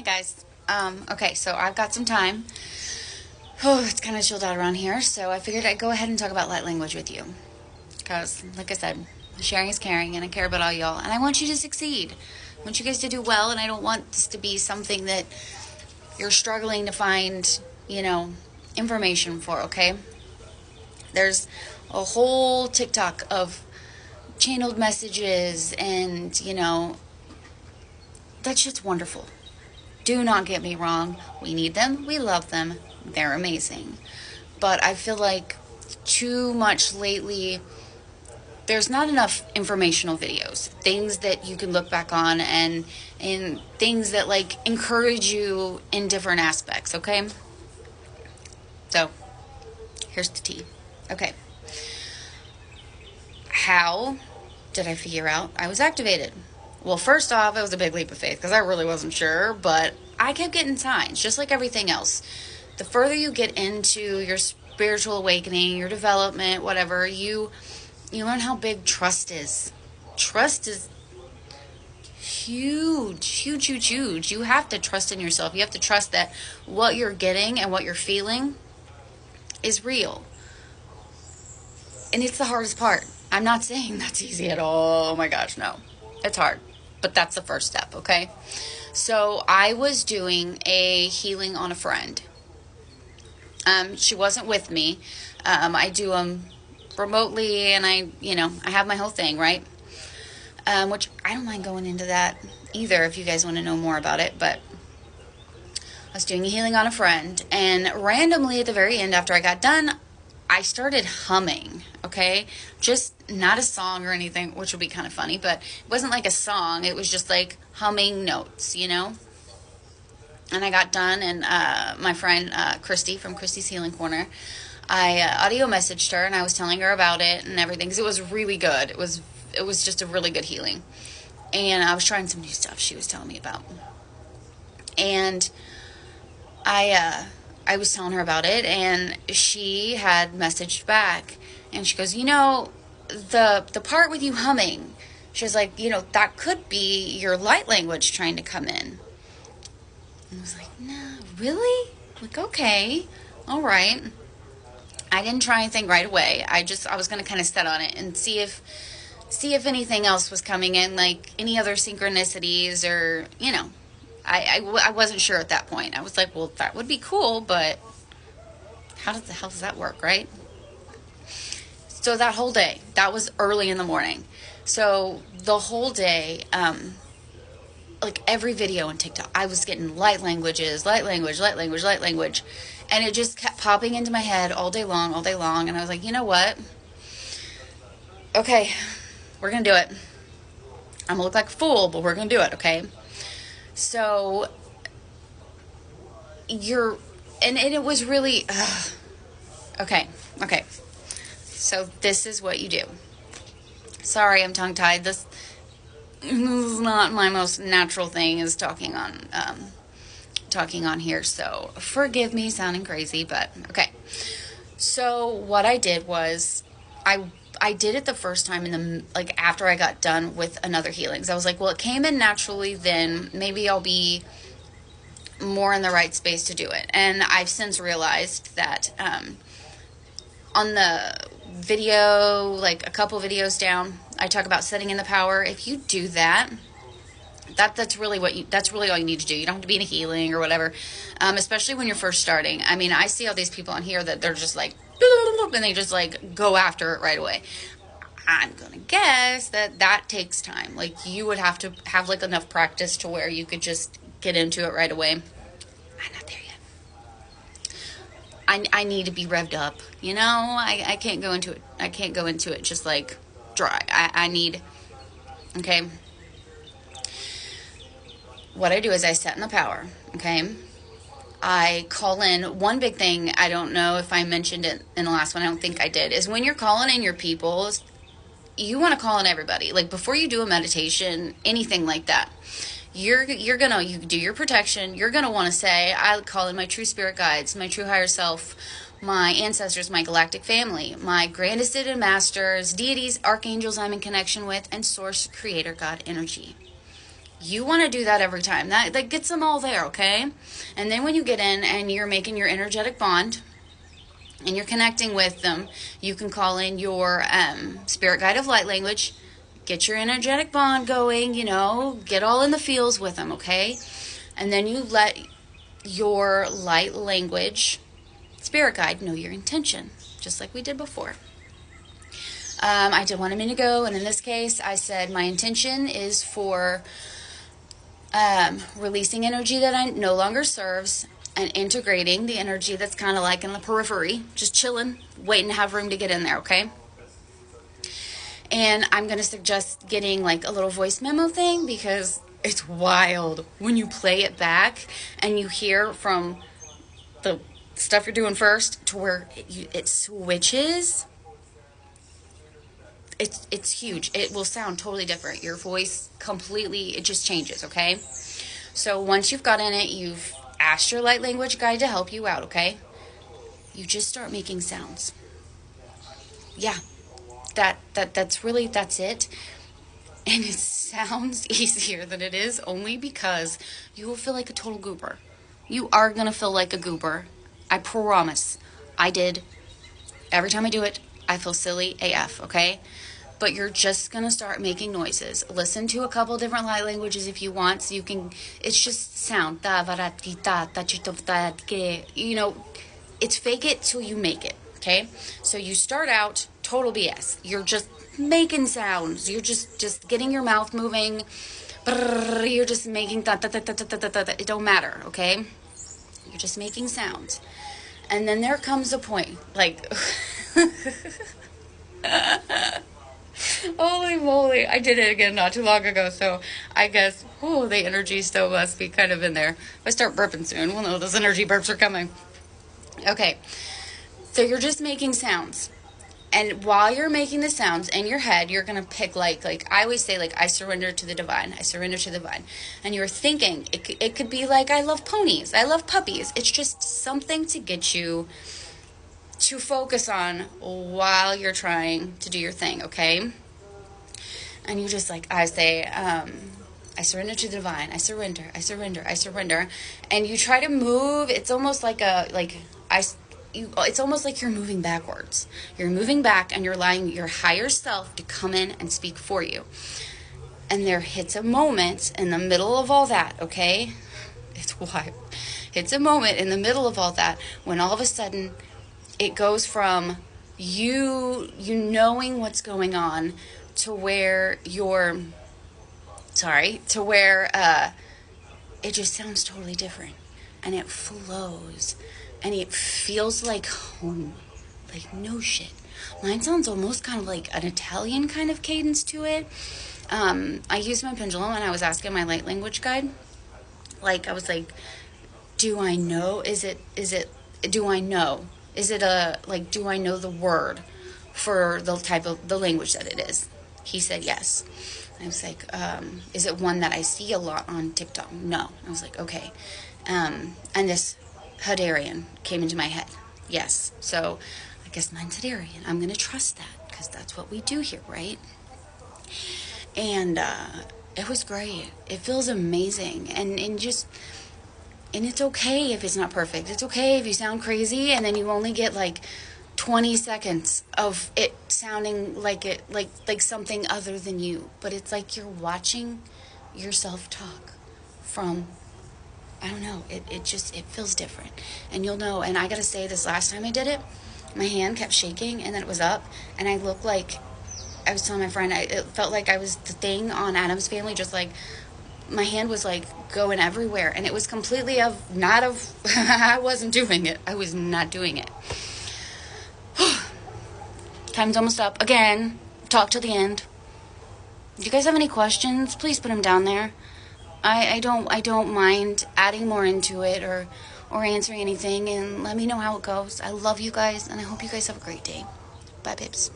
Hi guys. Okay, so I've got some time. Oh, it's kind of chilled out around here, so I figured I'd go ahead and talk about light language with you. Because, like I said, sharing is caring, and I care about all y'all, and I want you to succeed. I want you guys to do well, and I don't want this to be something that you're struggling to find, information for, okay? There's a whole TikTok of channeled messages, and, that shit's wonderful. Do not get me wrong. We need them. We love them. They're amazing. But I feel like too much lately, there's not enough informational videos. Things that you can look back on and things that like encourage you in different aspects, okay? So, here's the tea. Okay. How did I figure out I was activated? Well, first off, it was a big leap of faith because I really wasn't sure, but I kept getting signs, just like everything else. The further you get into your spiritual awakening, your development, whatever, you learn how big trust is. Trust is huge, huge, huge, huge. You have to trust in yourself. You have to trust that what you're getting and what you're feeling is real. And it's the hardest part. I'm not saying that's easy at all. Oh my gosh, no. It's hard. But that's the first step, okay? So I was doing a healing on a friend. She wasn't with me. I do them remotely, and I have my whole thing, right? Which I don't mind going into that either if you guys want to know more about it. But I was doing a healing on a friend, and randomly at the very end, after I got done, I started humming, okay? Just not a song or anything, which would be kind of funny, but it wasn't like a song. It was just like humming notes, And I got done, and my friend Christy from Christy's Healing Corner, I audio messaged her, and I was telling her about it and everything, because it was really good. It was just a really good healing. And I was trying some new stuff she was telling me about. And I was telling her about it, and she had messaged back, and she goes, the part with you humming, she was like, that could be your light language trying to come in. And I was like, no, really? Like, okay, all right. I didn't try anything right away. I was going to kind of sit on it and see if anything else was coming in, like any other synchronicities or, I wasn't sure at that point. I was like, well, that would be cool, but how the hell does that work, right? So that whole day, that was early in the morning. So the whole day, like every video on TikTok, I was getting light languages, light language, light language, light language. And it just kept popping into my head all day long. And I was like, you know what? Okay, we're going to do it. I'm going to look like a fool, but we're going to do it, okay? So and it was really, okay. So this is what you do. Sorry, I'm tongue-tied. This is not my most natural thing, is talking on here. So forgive me sounding crazy, but okay. So what I did was I did it the first time after I got done with another healing. So I was like, well, it came in naturally, then maybe I'll be more in the right space to do it. And I've since realized that on the video, like a couple videos down, I talk about setting in the power. If you do that, that's really all you need to do. You don't have to be in a healing or whatever, especially when you're first starting. I mean, I see all these people on here that they're just like, and they just like go after it right away. I'm gonna guess that takes time. Like, you would have to have like enough practice to where you could just get into it right away. I'm not there yet. I need to be revved up. I can't go into it. I can't go into it just like dry. I need. Okay. What I do is I set in the power. Okay. I call in. One big thing, I don't know if I mentioned it in the last one, I don't think I did, is when you're calling in your people, you want to call in everybody. Like, before you do a meditation, anything like that, you do your protection, you're gonna want to say, I call in my true spirit guides, my true higher self, my ancestors, my galactic family, my grand ascended masters, deities, archangels I'm in connection with, and source creator God energy. You want to do that every time. That gets them all there, okay? And then when you get in and you're making your energetic bond and you're connecting with them, you can call in your spirit guide of light language, get your energetic bond going, get all in the feels with them, okay? And then you let your light language spirit guide know your intention, just like we did before. I did one a minute ago, and in this case, I said my intention is for releasing energy that no longer serves and integrating the energy that's kind of like in the periphery, just chilling, waiting to have room to get in there, okay? And I'm going to suggest getting like a little voice memo thing, because it's wild when you play it back and you hear from the stuff you're doing first to where it switches. It's huge. It will sound totally different. Your voice completely, it just changes, okay? So once you've got in it, you've asked your light language guide to help you out, okay? You just start making sounds. Yeah, that's it. And it sounds easier than it is only because you will feel like a total goober. You are going to feel like a goober. I promise. I did. Every time I do it, I feel silly AF, okay? But you're just going to start making noises. Listen to a couple different light languages if you want, so you can, it's just sound. It's fake it till you make it, okay? So you start out total BS. You're just making sounds. You're just getting your mouth moving. You're just making it don't matter, okay? You're just making sounds. And then there comes a point, like... Holy moly, I did it again not too long ago, so I guess, the energy still must be kind of in there. If I start burping soon, we'll know those energy burps are coming. Okay, so you're just making sounds. And while you're making the sounds in your head, you're going to pick like I always say, like, I surrender to the divine. I surrender to the divine. And you're thinking, it could be like, I love ponies. I love puppies. It's just something to get you to focus on while you're trying to do your thing, okay? And you just I say, I surrender to the divine. I surrender. I surrender. I surrender. And you try to move. It's almost like it's almost like you're moving backwards. You're moving back and you're allowing your higher self to come in and speak for you. And there hits a moment in the middle of all that, okay? It's wild. It's a moment in the middle of all that when all of a sudden it goes from you knowing what's going on to where it just sounds totally different. And it flows. And it feels like home. Like, no shit. Mine sounds almost kind of like an Italian kind of cadence to it. I used my pendulum and I was asking my light language guide. Like, I was like, do I know? Do I know? Do I know the word for the type of the language that it is? He said yes. I was like, is it one that I see a lot on TikTok? No. I was like, okay. And this Hadarian came into my head. Yes. So I guess mine's Hadarian. I'm going to trust that because that's what we do here, right? And it was great. It feels amazing. And it's okay if it's not perfect. It's okay if you sound crazy and then you only get like 20 seconds of it sounding like something other than you. But it's like you're watching yourself talk from, I don't know, it feels different. And you'll know, and I gotta say, this last time I did it, my hand kept shaking and then it was up and I looked like, I was telling my friend, it felt like I was the thing on Addams Family, just like, my hand was like going everywhere and it was completely I wasn't doing it. I was not doing it. Time's almost up. Again, talk till the end. Do you guys have any questions? Please put them down there. I don't mind adding more into it or answering anything, and let me know how it goes. I love you guys and I hope you guys have a great day. Bye, babes.